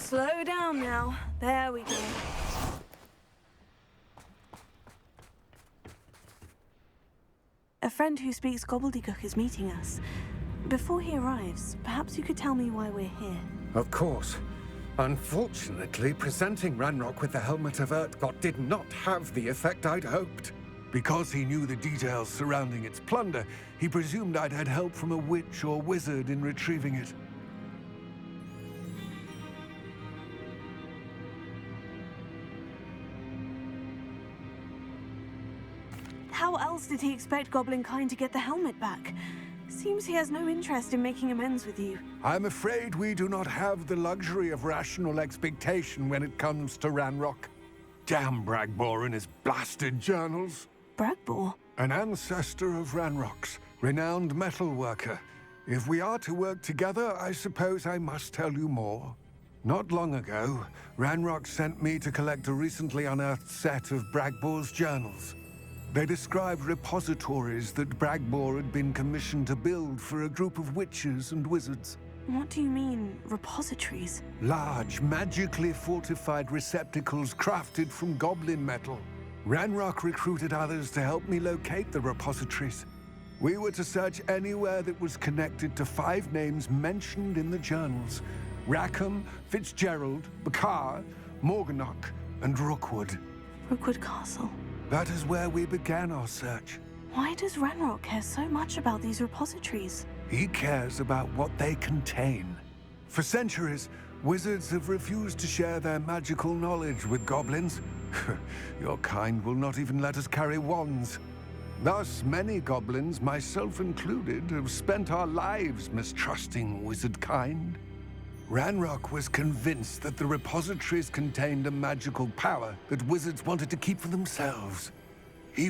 Slow down now. There we go. A friend who speaks gobbledygook is meeting us. Before he arrives, perhaps you could tell me why we're here. Of course. Unfortunately, presenting Ranrock with the Helmet of Urtkot did not have the effect I'd hoped. Because he knew the details surrounding its plunder, he presumed I'd had help from a witch or wizard in retrieving it. How else did he expect Goblinkind to get the helmet back? Seems he has no interest in making amends with you. I'm afraid we do not have the luxury of rational expectation when it comes to Ranrock. Damn Bragbor and his blasted journals. Bragbor? An ancestor of Ranrock's, renowned metal worker. If we are to work together, I suppose I must tell you more. Not long ago, Ranrock sent me to collect a recently unearthed set of Bragbor's journals. They described repositories that Bragbor had been commissioned to build for a group of witches and wizards. What do you mean, repositories? Large, magically fortified receptacles crafted from goblin metal. Ranrock recruited others to help me locate the repositories. We were to search anywhere that was connected to 5 names mentioned in the journals: Rackham, Fitzgerald, Bakar, Morganach, and Rookwood. Rookwood Castle. That is where we began our search. Why does Ranrock care so much about these repositories? He cares about what they contain. For centuries, wizards have refused to share their magical knowledge with goblins. Your kind will not even let us carry wands. Thus, many goblins, myself included, have spent our lives mistrusting wizard kind. Ranrock was convinced that the repositories contained a magical power that wizards wanted to keep for themselves. He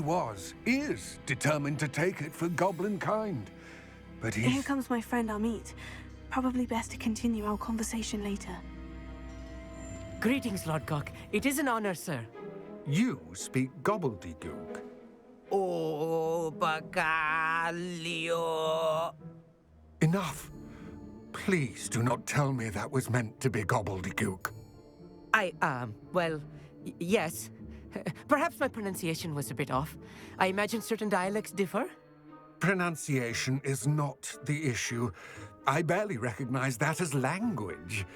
is determined to take it for goblin kind. But Here comes my friend Amit. Probably best to continue our conversation later. Greetings, Lord Gok. It is an honor, sir. You speak gobbledygook. Oh, Bagalio. Enough. Please do not tell me that was meant to be gobbledygook. Yes. Perhaps my pronunciation was a bit off. I imagine certain dialects differ. Pronunciation is not the issue. I barely recognize that as language.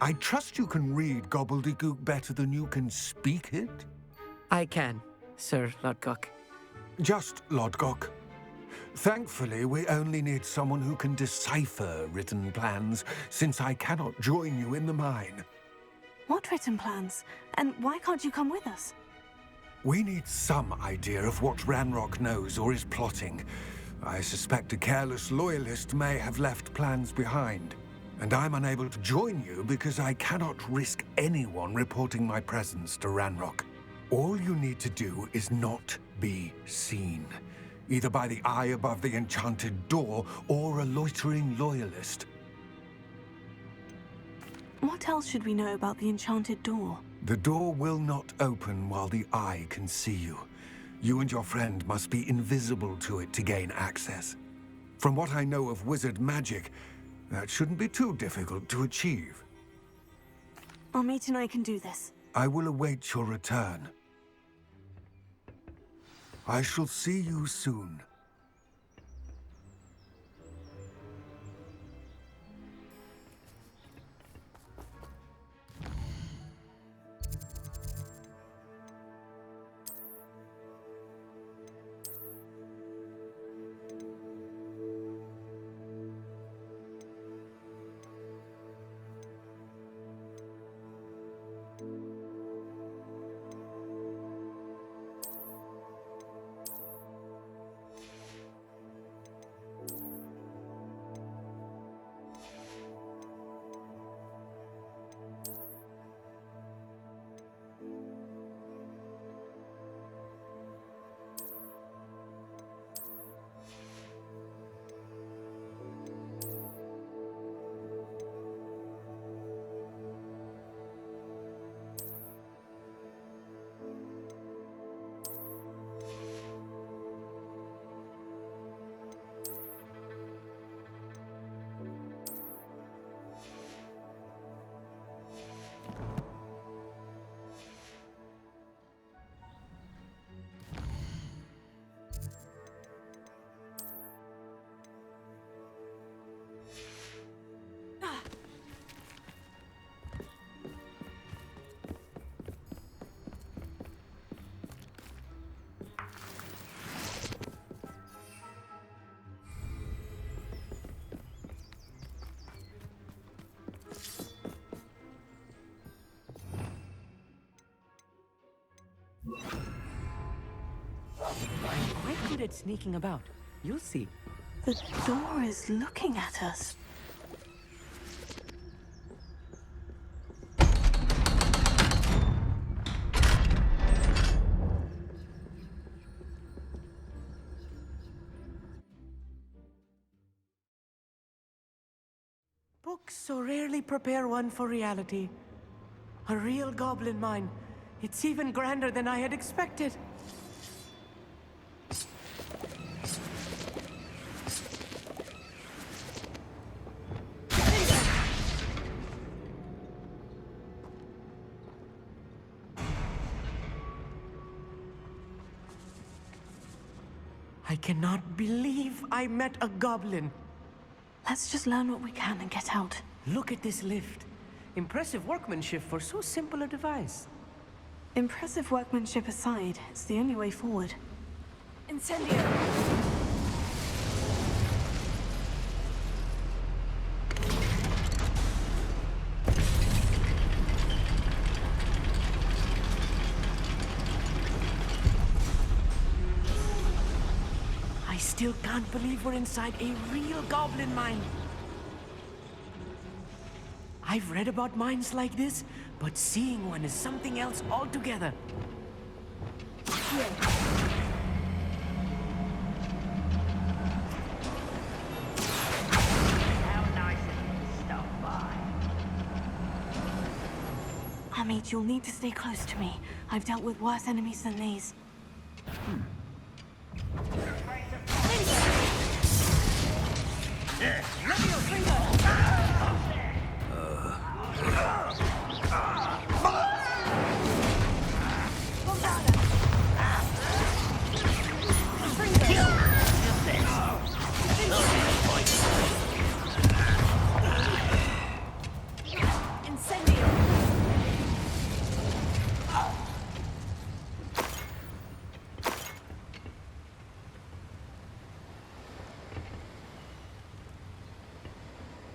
I trust you can read gobbledygook better than you can speak it? I can, Sir Lord Gok. Just Lord Gok. Thankfully, we only need someone who can decipher written plans, since I cannot join you in the mine. What written plans? And why can't you come with us? We need some idea of what Ranrock knows or is plotting. I suspect a careless loyalist may have left plans behind. And I'm unable to join you because I cannot risk anyone reporting my presence to Ranrock. All you need to do is not be seen, either by the eye above the enchanted door or a loitering loyalist. What else should we know about the enchanted door? The door will not open while the eye can see you. You and your friend must be invisible to it to gain access. From what I know of wizard magic, that shouldn't be too difficult to achieve. Amit and I can do this. I will await your return. I shall see you soon. undead sneaking about. You'll see. The door is looking at us. Books so rarely prepare one for reality. A real goblin mine. It's even grander than I had expected. I cannot believe I met a goblin. Let's just learn what we can and get out. Look at this lift. Impressive workmanship for so simple a device. Impressive workmanship aside, it's the only way forward. Incendio! I still can't believe we're inside a real goblin mine. I've read about mines like this, but seeing one is something else altogether. How nice of you to stop by. Amit, you'll need to stay close to me. I've dealt with worse enemies than these.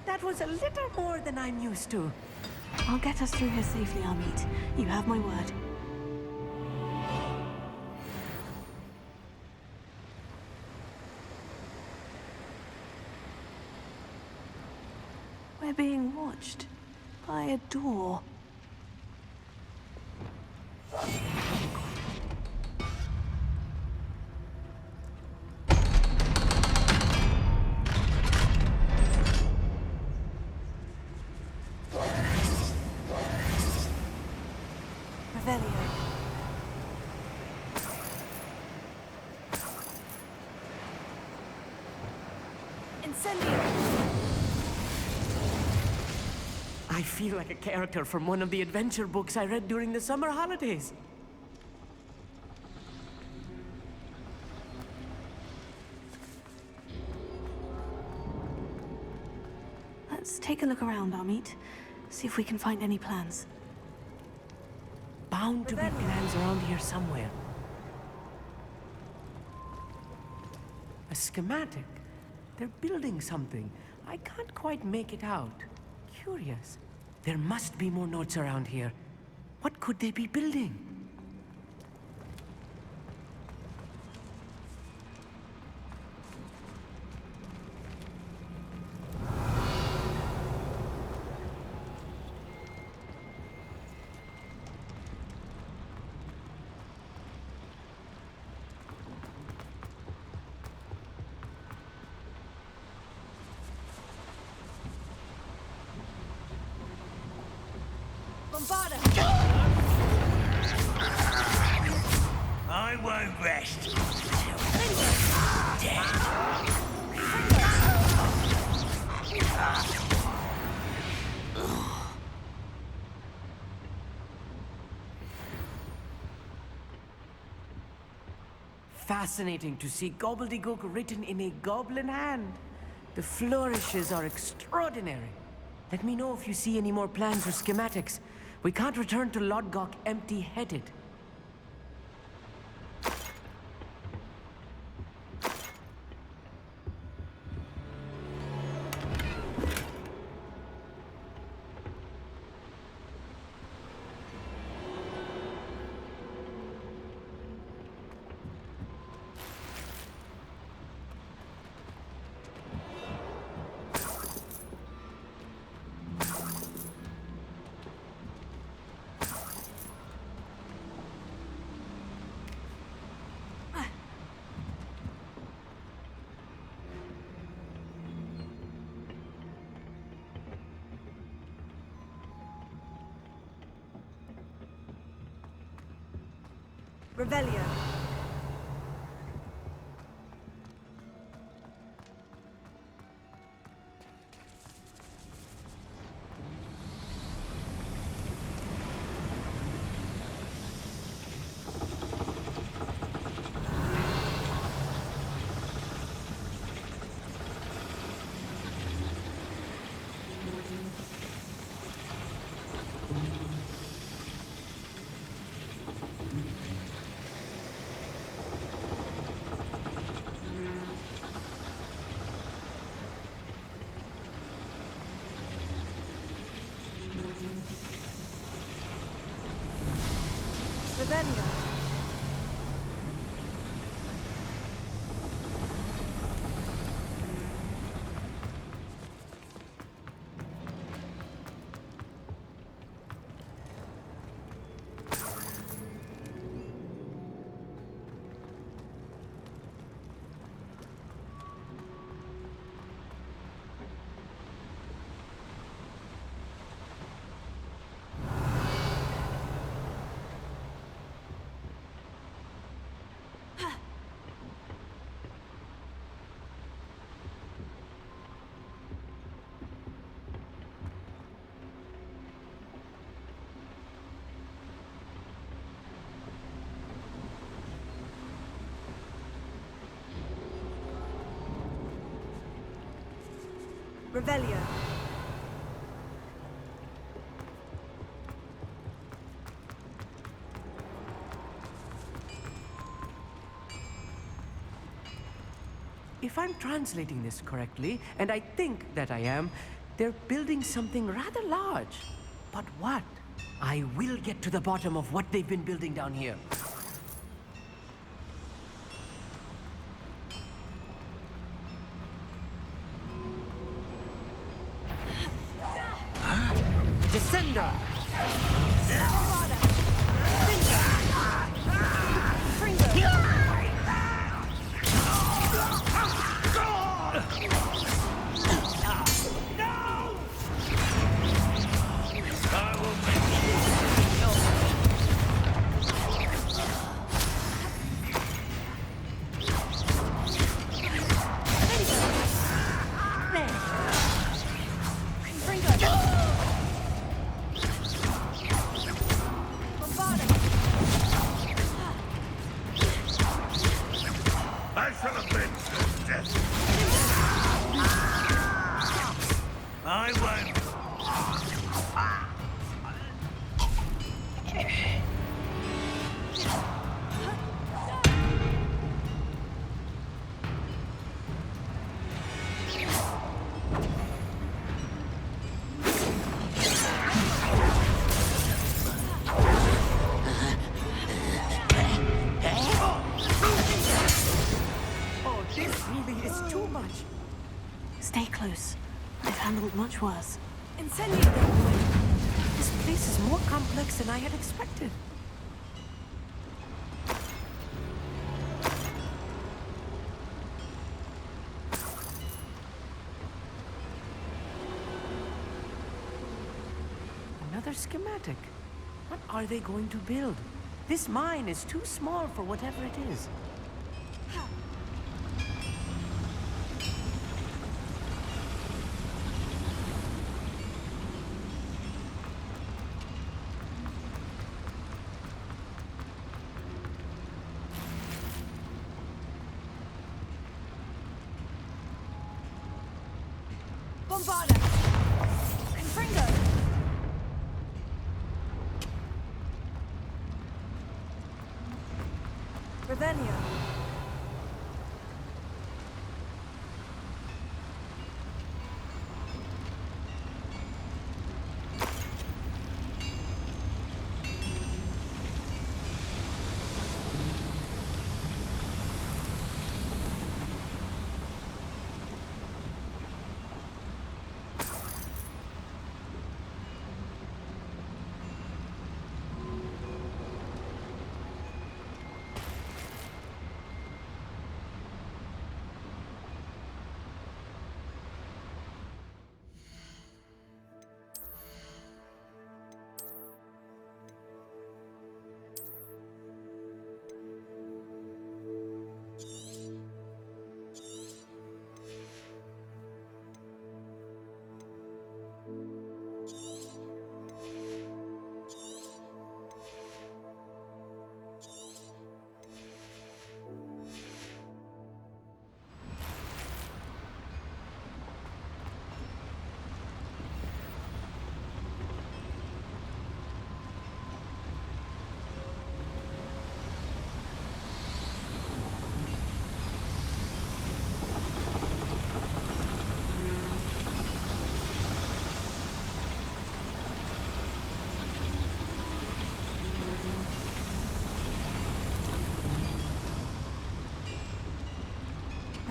That was a little more than I'm used to. I'll get us through here safely, Amit. You have my word. We're being watched by a door. Revelio. Incendio! I feel like a character from one of the adventure books I read during the summer holidays. Let's take a look around, Amit. See if we can find any plans. Bound to be plans around here somewhere. A schematic. They're building something. I can't quite make it out. Curious. There must be more notes around here. What could they be building? I won't rest. Fascinating to see gobbledygook written in a goblin hand. The flourishes are extraordinary. Let me know if you see any more plans or schematics. We can't return to Lodgok empty-headed. Revelio. Revelio. Revelio. If I'm translating this correctly, and I think that I am, they're building something rather large. But what? I will get to the bottom of what they've been building down here. Descender! I shall avenge this death. I won't. Oh, this really is too much. Stay close. I've handled much worse. Incendio! This place is more complex than I had expected. Another schematic. What are they going to build? This mine is too small for whatever it is. Bombarda! Confringo! Revelio.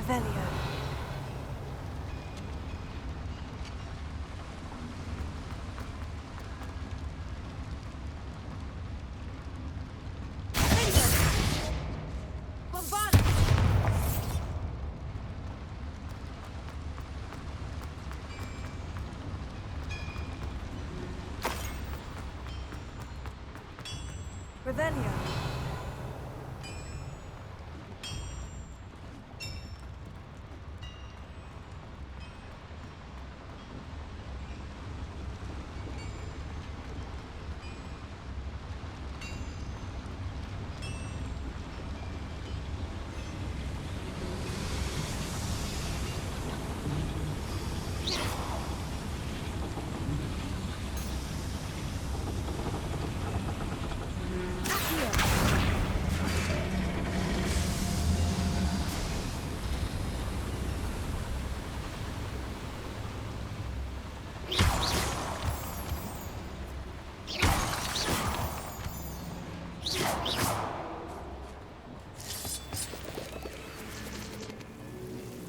Revelio. Revelio.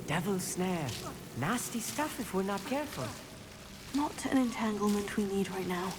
Devil's snare. Nasty stuff if we're not careful. Not an entanglement we need right now.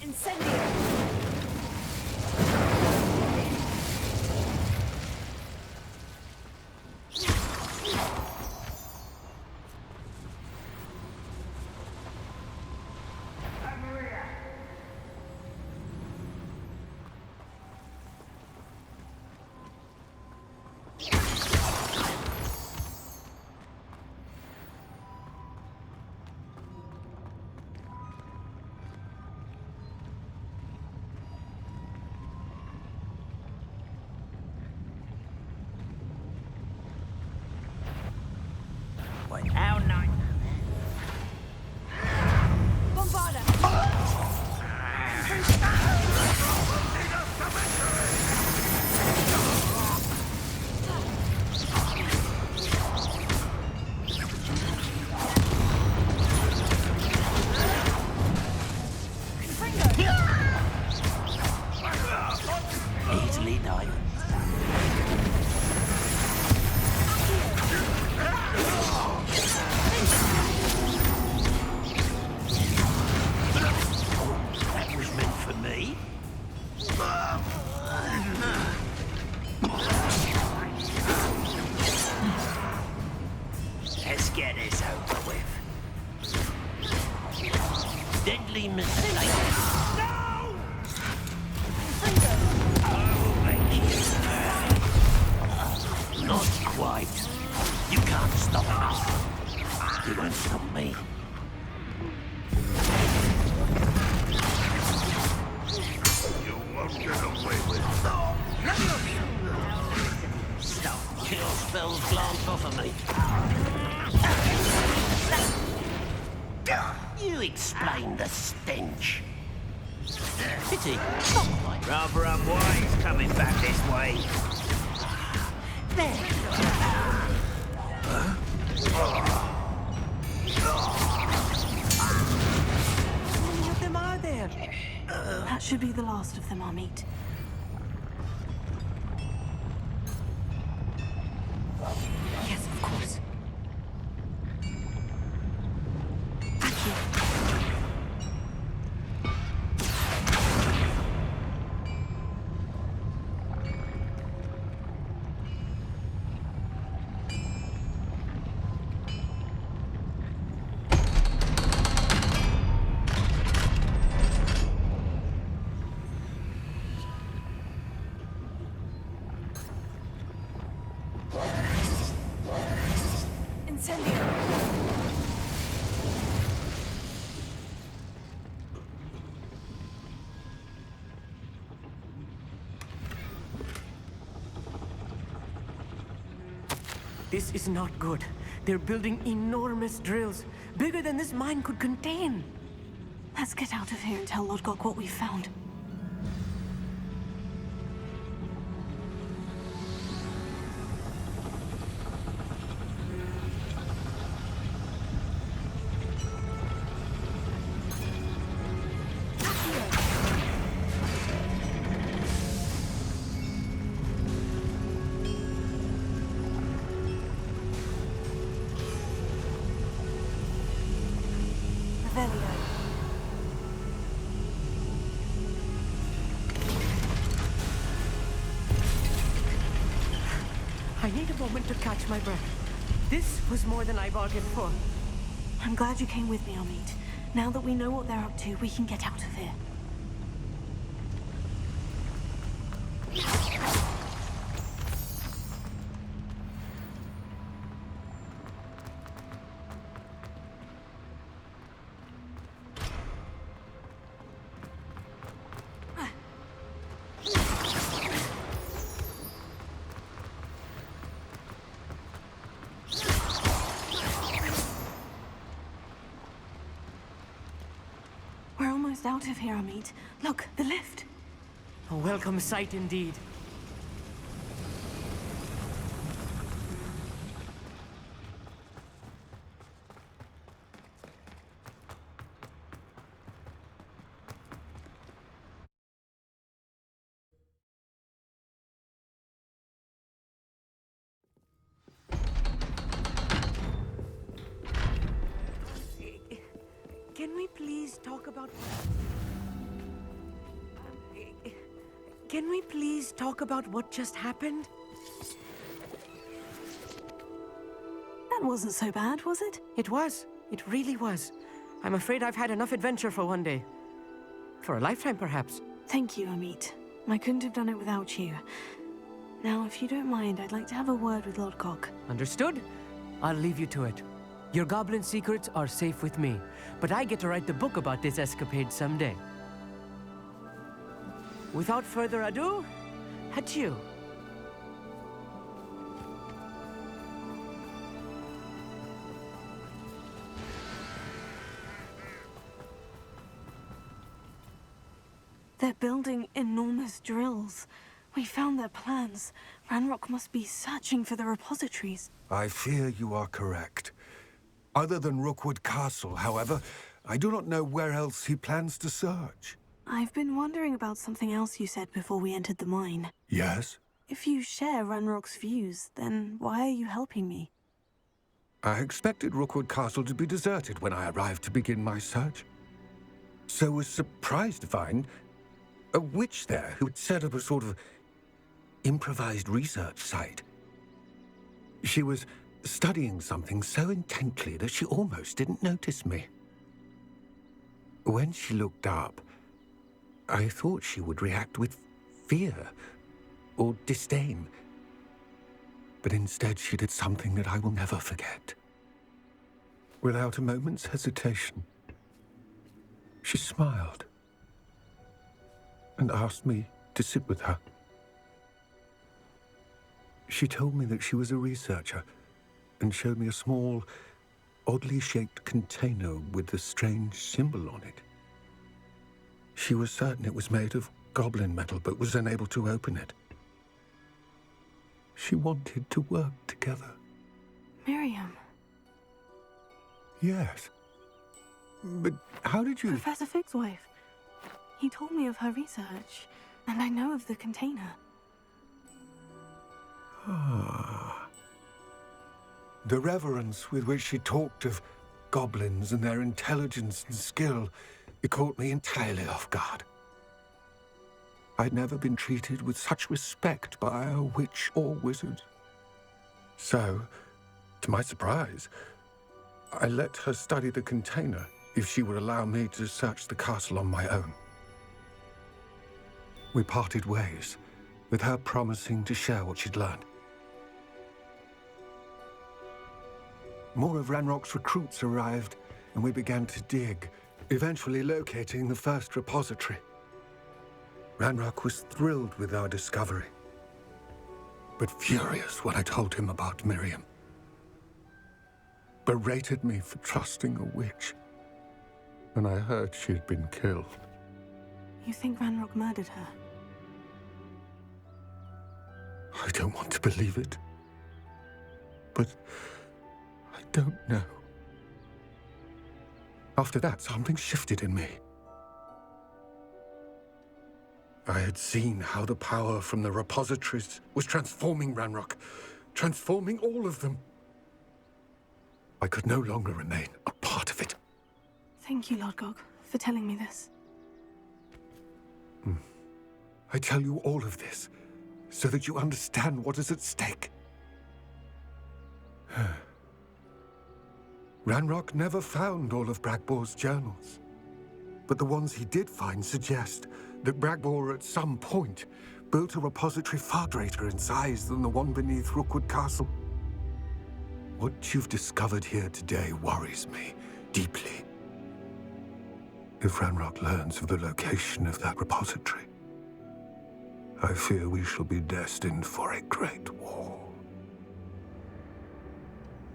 Incendio! Wait, how nice. Bombarda! Easily done. That was meant for me. Let's get this over with. Deadly mistake. No! I will make you perfect. Not quite. You can't stop us. You won't stop me. You won't get away with it. Stop. Kill spells glance off of me. You explain the stench. Pity. Rather unwise coming back this way. There. How many of them are there? That should be the last of them, Amit. Yes, of course. This is not good. They're building enormous drills, bigger than this mine could contain. Let's get out of here and tell Lodgok what we found. I need a moment to catch my breath. This was more than I bargained for. I'm glad you came with me, Amit. Now that we know what they're up to, we can get out of here. We're almost out of here, Amit. Look, the lift. A welcome sight indeed. Can we please talk about... Can we please talk about what just happened? That wasn't so bad, was it? It was. It really was. I'm afraid I've had enough adventure for one day. For a lifetime, perhaps. Thank you, Amit. I couldn't have done it without you. Now, if you don't mind, I'd like to have a word with Lodgok. Understood? I'll leave you to it. Your goblin secrets are safe with me, but I get to write the book about this escapade someday. Without further ado, adieu. They're building enormous drills. We found their plans. Ranrock must be searching for the repositories. I fear you are correct. Other than Rookwood Castle, however, I do not know where else he plans to search. I've been wondering about something else you said before we entered the mine. Yes? If you share Ranrock's views, then why are you helping me? I expected Rookwood Castle to be deserted when I arrived to begin my search. So was surprised to find a witch there who had set up a sort of improvised research site. She was studying something so intently that she almost didn't notice me. When she looked up, I thought she would react with fear or disdain. But instead she did something that I will never forget. Without a moment's hesitation, she smiled and asked me to sit with her. She told me that she was a researcher and showed me a small, oddly shaped container with a strange symbol on it. She was certain it was made of goblin metal, but was unable to open it. She wanted to work together. Miriam. Yes. But how did you... Professor Fig's wife. He told me of her research, and I know of the container. Ah. The reverence with which she talked of goblins and their intelligence and skill, it caught me entirely off guard. I'd never been treated with such respect by a witch or wizard. So, to my surprise, I let her study the container if she would allow me to search the castle on my own. We parted ways, with her promising to share what she'd learned. More of Ranrock's recruits arrived, and we began to dig, eventually locating the first repository. Ranrock was thrilled with our discovery, but furious when I told him about Miriam. berated me for trusting a witch. And I heard she had been killed. You think Ranrock murdered her? I don't want to believe it. But I don't know. After that, something shifted in me. I had seen how the power from the repositories was transforming Ranrock, transforming all of them. I could no longer remain a part of it. Thank you, Lord Gog, for telling me this. I tell you all of this so that you understand what is at stake. Ranrock never found all of Bragbor's journals, but the ones he did find suggest that Bragbor at some point built a repository far greater in size than the one beneath Rookwood Castle. What you've discovered here today worries me deeply. If Ranrock learns of the location of that repository, I fear we shall be destined for a great war.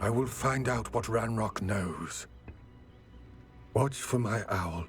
I will find out what Ranrock knows. Watch for my owl.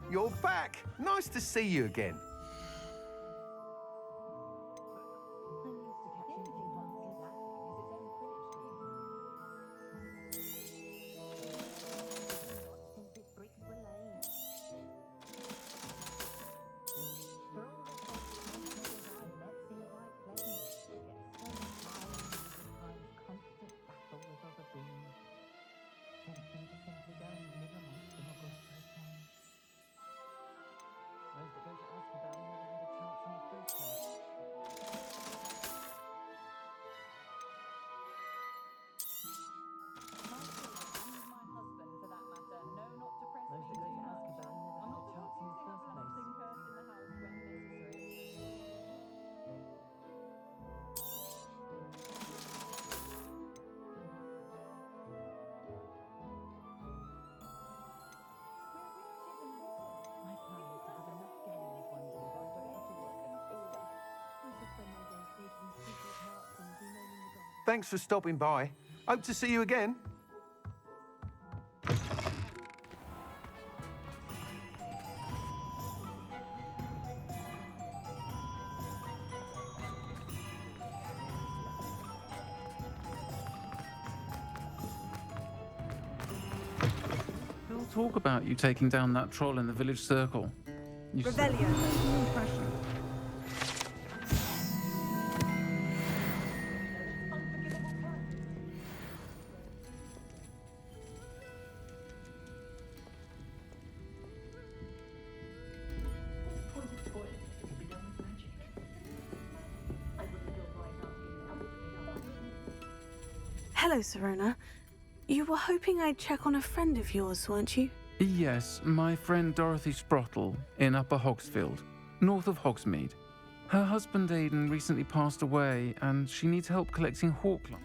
You're back! Nice to see you again. Thanks for stopping by. Hope to see you again. They'll talk about you taking down that troll in the village circle. You Revelio. Hello, Serona. You were hoping I'd check on a friend of yours, weren't you? Yes, my friend Dorothy Sprottle in Upper Hogsfield, north of Hogsmeade. Her husband Aidan recently passed away, and she needs help collecting Hawklight.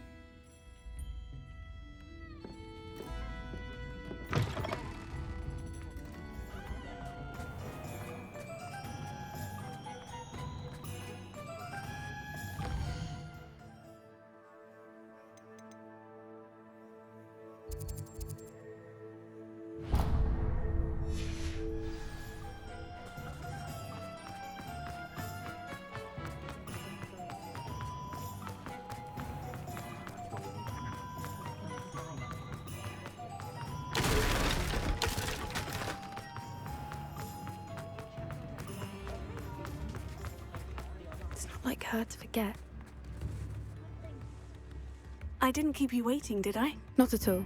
It's not like her to forget. I didn't keep you waiting, did I? Not at all.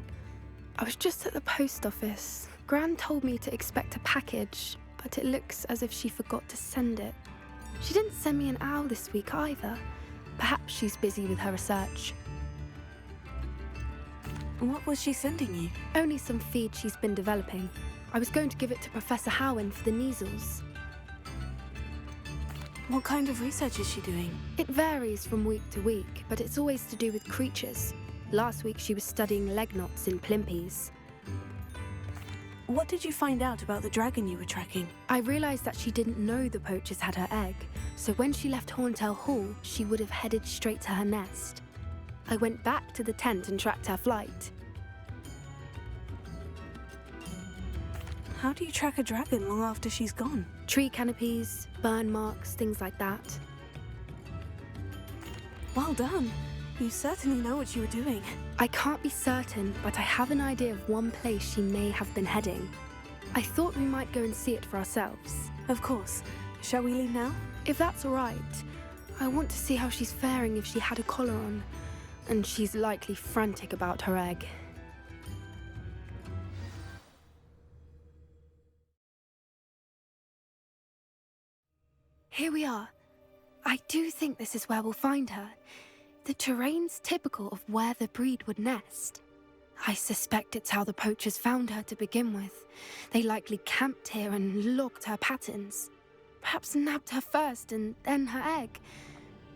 I was just at the post office. Gran told me to expect a package, but it looks as if she forgot to send it. She didn't send me an owl this week either. Perhaps she's busy with her research. What was she sending you? Only some feed she's been developing. I was going to give it to Professor Howen for the measles. What kind of research is she doing? It varies from week to week, but it's always to do with creatures. Last week she was studying leg knots in plimpies. What did you find out about the dragon you were tracking? I realised that she didn't know the poachers had her egg, so when she left Horntail Hall, she would have headed straight to her nest. I went back to the tent and tracked her flight. How do you track a dragon long after she's gone? Tree canopies, burn marks, things like that. Well done. You certainly know what you were doing. I can't be certain, but I have an idea of one place she may have been heading. I thought we might go and see it for ourselves. Of course. Shall we leave now? If that's all right. I want to see how she's faring if she had a collar on. And she's likely frantic about her egg. Here we are. I do think this is where we'll find her. The terrain's typical of where the breed would nest. I suspect it's how the poachers found her to begin with. They likely camped here and logged her patterns. Perhaps nabbed her first and then her egg.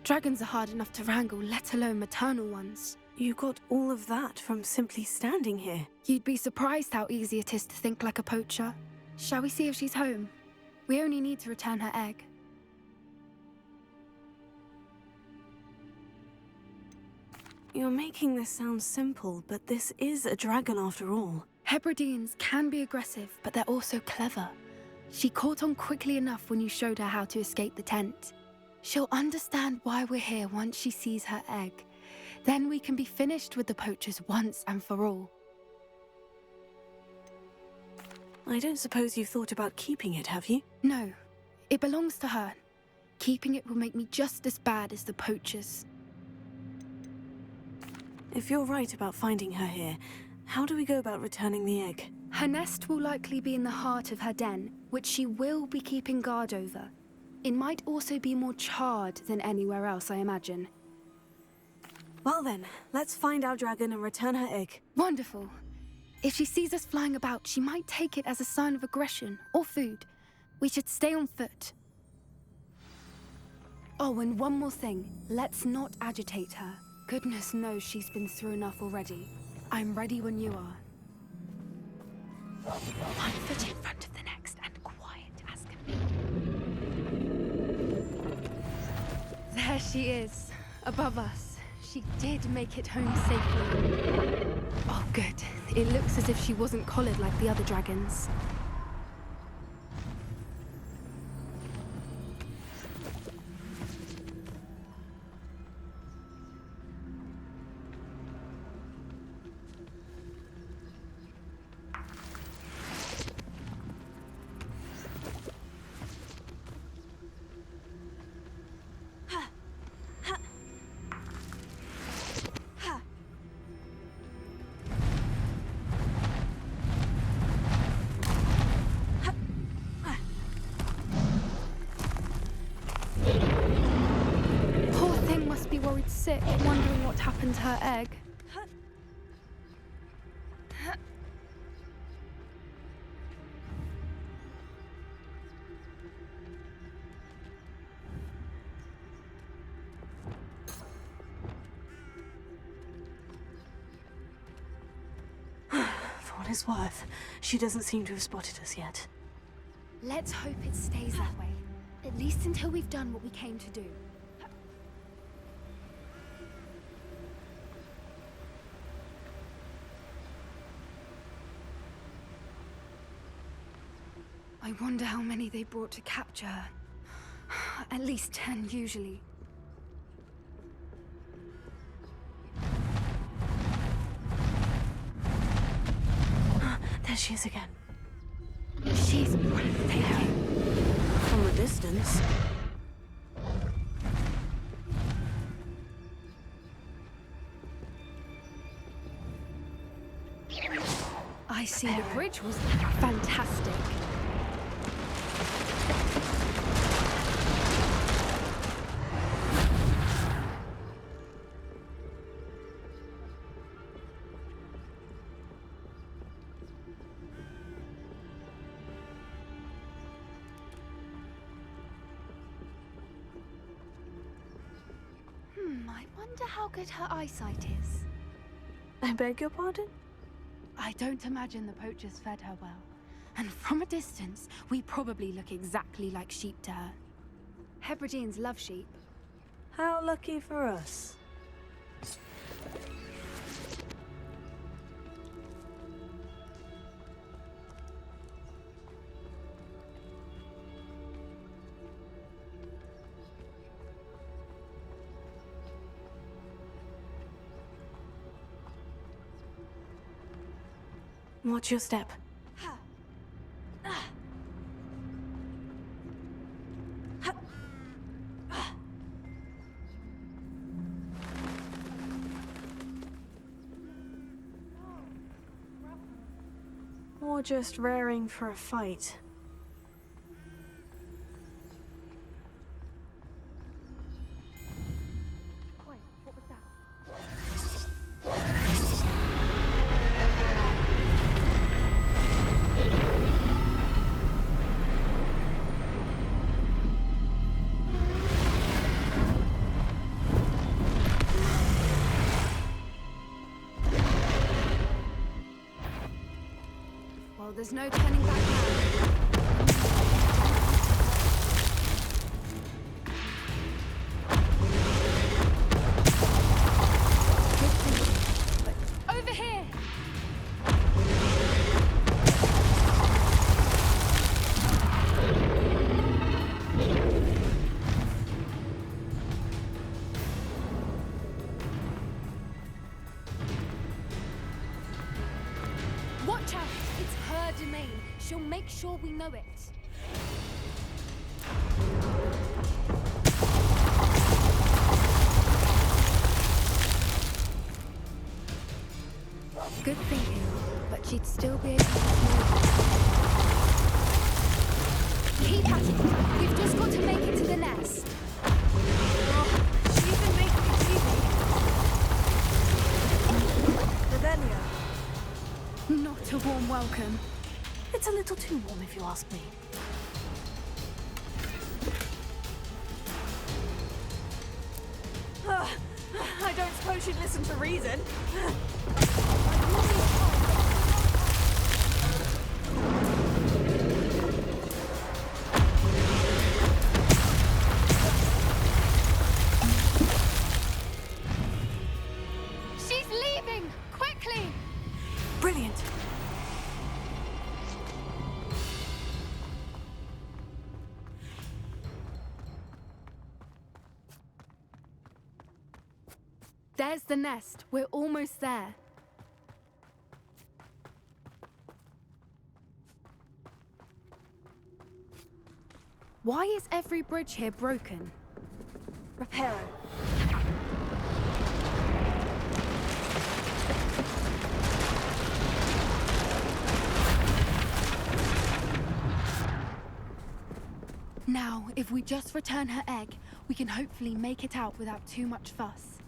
Dragons are hard enough to wrangle, let alone maternal ones. You got all of that from simply standing here. You'd be surprised how easy it is to think like a poacher. Shall we see if she's home? We only need to return her egg. You're making this sound simple, but this is a dragon after all. Hebrideans can be aggressive, but they're also clever. She caught on quickly enough when you showed her how to escape the tent. She'll understand why we're here once she sees her egg. Then we can be finished with the poachers once and for all. I don't suppose you've thought about keeping it, have you? No, it belongs to her. Keeping it will make me just as bad as the poachers. If you're right about finding her here, how do we go about returning the egg? Her nest will likely be in the heart of her den, which she will be keeping guard over. It might also be more charred than anywhere else, I imagine. Well then, let's find our dragon and return her egg. Wonderful. If she sees us flying about, she might take it as a sign of aggression or food. We should stay on foot. Oh, and one more thing. Let's not agitate her. Goodness knows she's been through enough already. I'm ready when you are. One foot in front of the next and quiet as can be. There she is, above us. She did make it home safely. Oh, good. It looks as if she wasn't collared like the other dragons. Sick, wondering what happened to her egg. it's worth. She doesn't seem to have spotted us yet. Let's hope it stays that way. At least until we've done what we came to do. I wonder how many they brought to capture her. At least 10, usually. There she is again. She's breathtaking. From a distance. I see the bridge was fantastic. I wonder how good her eyesight is. I beg your pardon? I don't imagine the poachers fed her well. And from a distance, we probably look exactly like sheep to her. Hebrideans love sheep. How lucky for us. Watch your step. Or just raring for a fight. Well, there's no turning back now. Good thinking. But over here! Watch out! It's her domain. She'll make sure we know it. Good thinking, but she'd still be able to smell it. Keep at it. We've just got to make it to the nest. Oh, she's been making it easy. Revelio. Not a warm welcome. It's a little too warm if you ask me. I don't suppose she'd listen to reason. She's leaving! Quickly! Brilliant. There's the nest. We're almost there. Why is every bridge here broken? Repair it. Now, if we just return her egg, we can hopefully make it out without too much fuss.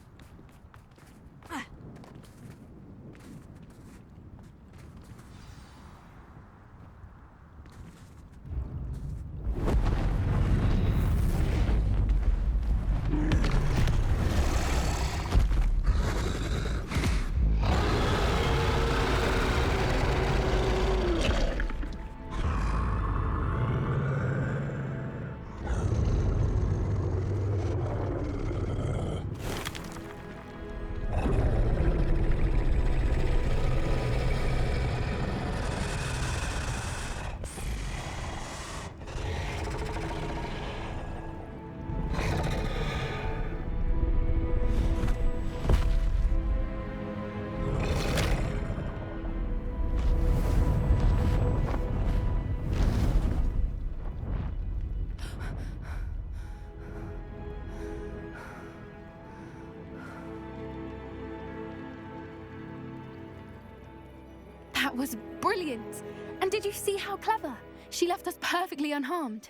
That was brilliant. And did you see how clever? She left us perfectly unharmed.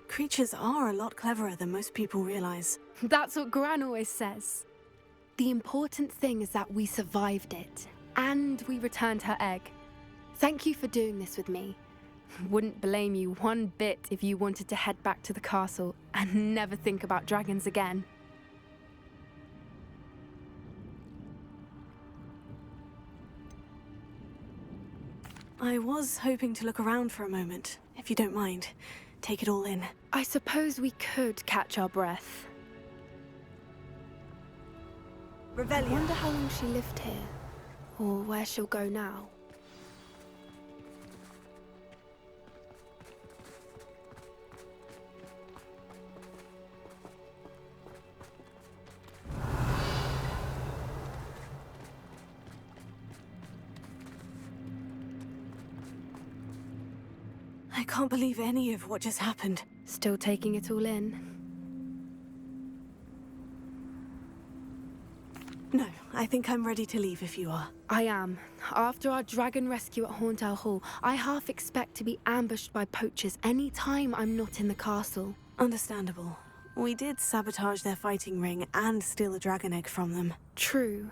Creatures are a lot cleverer than most people realize. That's what Gran always says. The important thing is that we survived it, and we returned her egg. Thank you for doing this with me. Wouldn't blame you one bit if you wanted to head back to the castle and never think about dragons again. I was hoping to look around for a moment, if you don't mind. Take it all in. I suppose we could catch our breath. I wonder how long she lived here, or where she'll go now. I can't believe any of what just happened. Still taking it all in. No, I think I'm ready to leave if you are. I am. After our dragon rescue at Horntail Hall, I half expect to be ambushed by poachers any time I'm not in the castle. Understandable. We did sabotage their fighting ring and steal a dragon egg from them. True.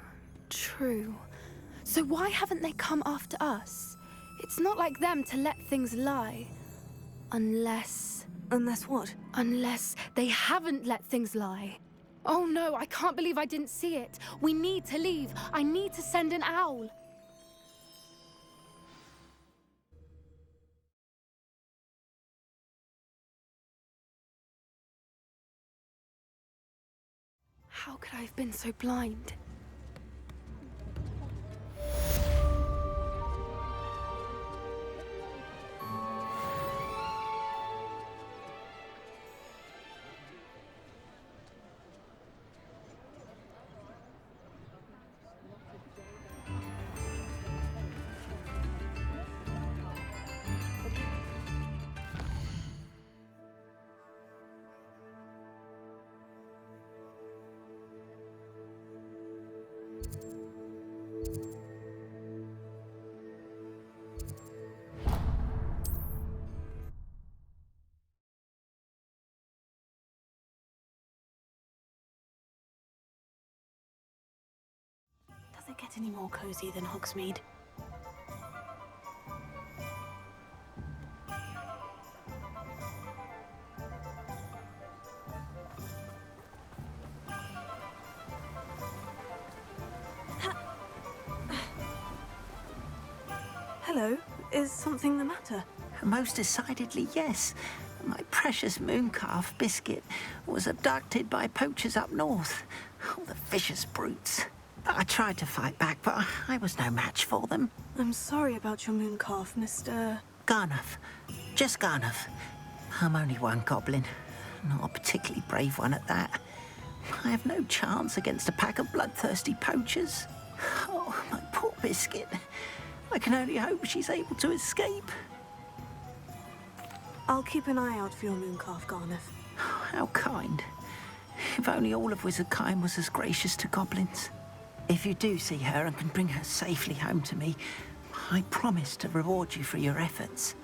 So why haven't they come after us? It's not like them to let things lie. Unless what? Unless they haven't let things lie. Oh no, I can't believe I didn't see it. We need to leave. I need to send an owl. How could I have been so blind? Does it get any more cozy than Hogsmeade? Hello, is something the matter? Most decidedly, yes. My precious mooncalf biscuit was abducted by poachers up north. Oh, the vicious brutes. I tried to fight back, but I was no match for them. I'm sorry about your mooncalf, Mr. Garnuff. Just Garnuff. I'm only one goblin. Not a particularly brave one at that. I have no chance against a pack of bloodthirsty poachers. Oh, my poor biscuit. I can only hope she's able to escape. I'll keep an eye out for your mooncalf, Garnuff. How kind. If only all of Wizardkind was as gracious to goblins. If you do see her and can bring her safely home to me, I promise to reward you for your efforts.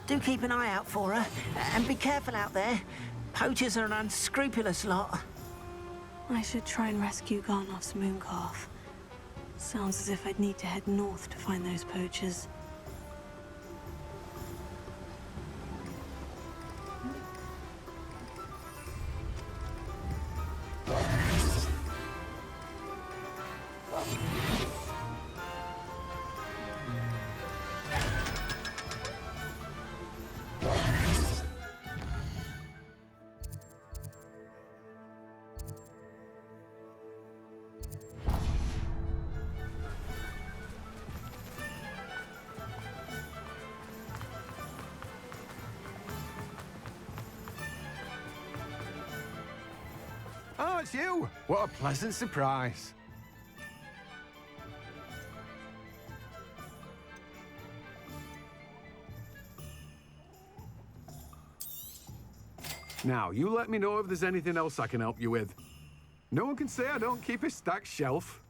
Do keep an eye out for her, and be careful out there. Poachers are an unscrupulous lot. I should try and rescue Garnuff's mooncalf. Sounds as if I'd need to head north to find those poachers. Oh, it's you! What a pleasant surprise. Now, you let me know if there's anything else I can help you with. No one can say I don't keep a stacked shelf.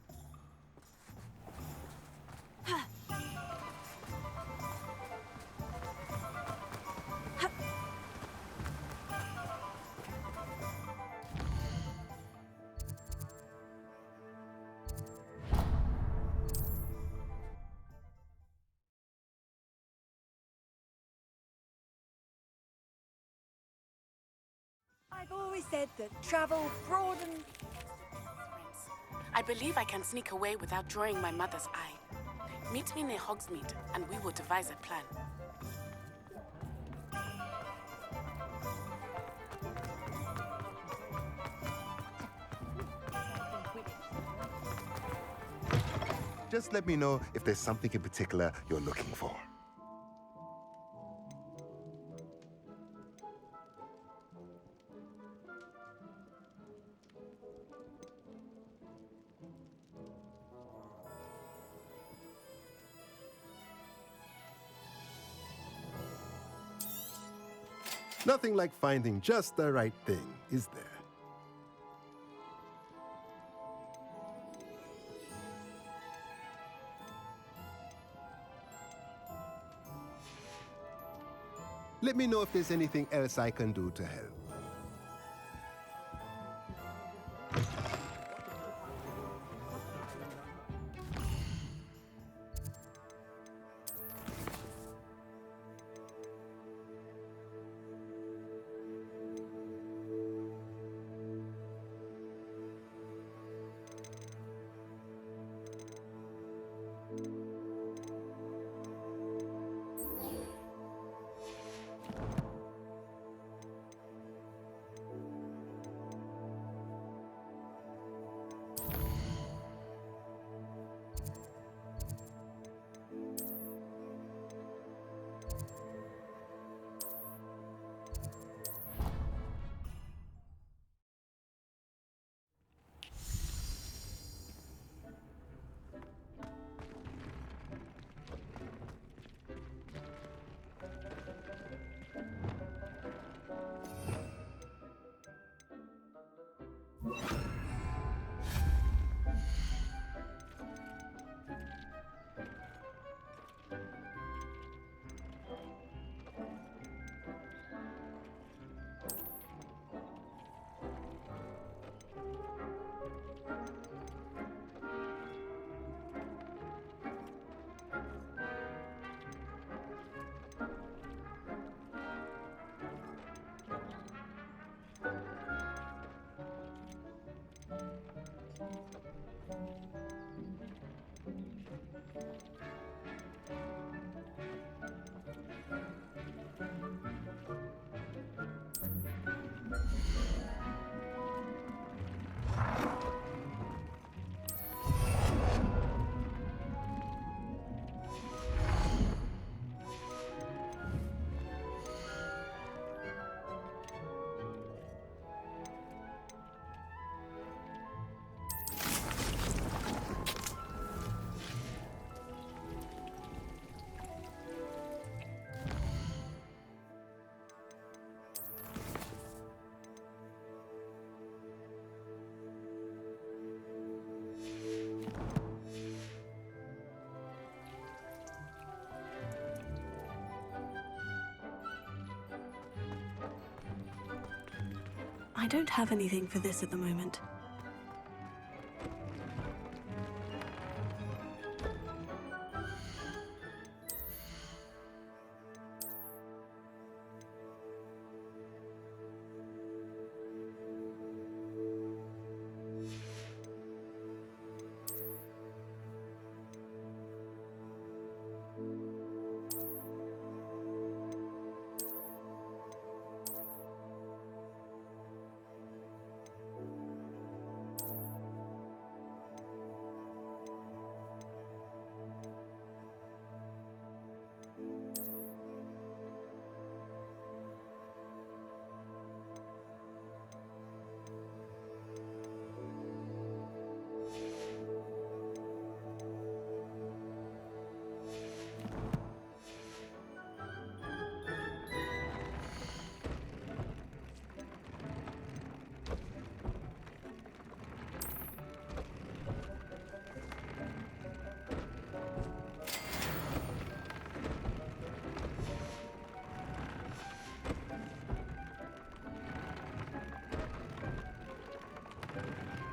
I've always said that travel broadens. I believe I can sneak away without drawing my mother's eye. Meet me near Hogsmeade, and we will devise a plan. Just let me know if there's something in particular you're looking for. Nothing like finding just the right thing, is there? Let me know if there's anything else I can do to help. I don't have anything for this at the moment.